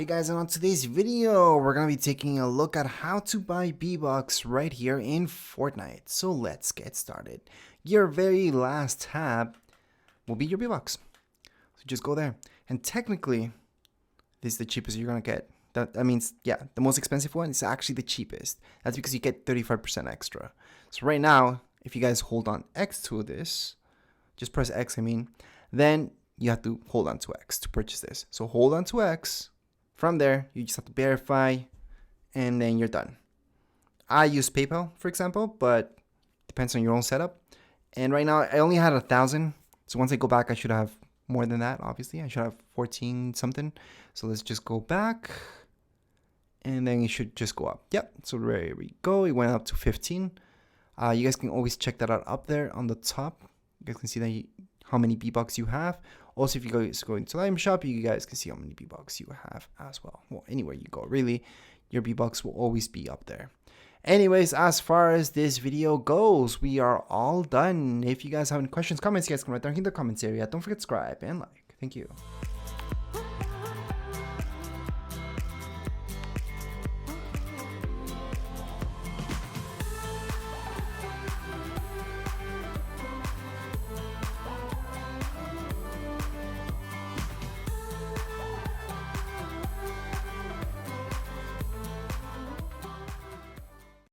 Hey guys, and on today's video, we're going to be taking a look at how to buy V-Bucks right here in Fortnite. So let's get started. Your very last tab will be your V-Bucks. So just go there. And technically, this is the cheapest you're going to get. That means, yeah, the most expensive one is actually the cheapest. That's because you get 35% extra. So right now, if you guys hold on X to this, just press X, then you have to hold on to X to purchase this. So hold on to X. From there, you just have to verify, and then you're done. I use PayPal, for example, but depends on your own setup. And right now, I only had 1,000. So once I go back, I should have more than that, obviously. I should have 14 something. So let's just go back, and then it should just go up. Yep, so there we go. It went up to 15. You guys can always check that out up there on the top. You guys can see that how many V-Bucks you have. Also, if you guys go into the item shop, you guys can see how many V-Bucks you have as well. Well, anywhere you go, really, your V-Bucks will always be up there. Anyways, as far as this video goes, we are all done. If you guys have any questions, comments, you guys can write down in the comments area. Don't forget to subscribe and like. Thank you.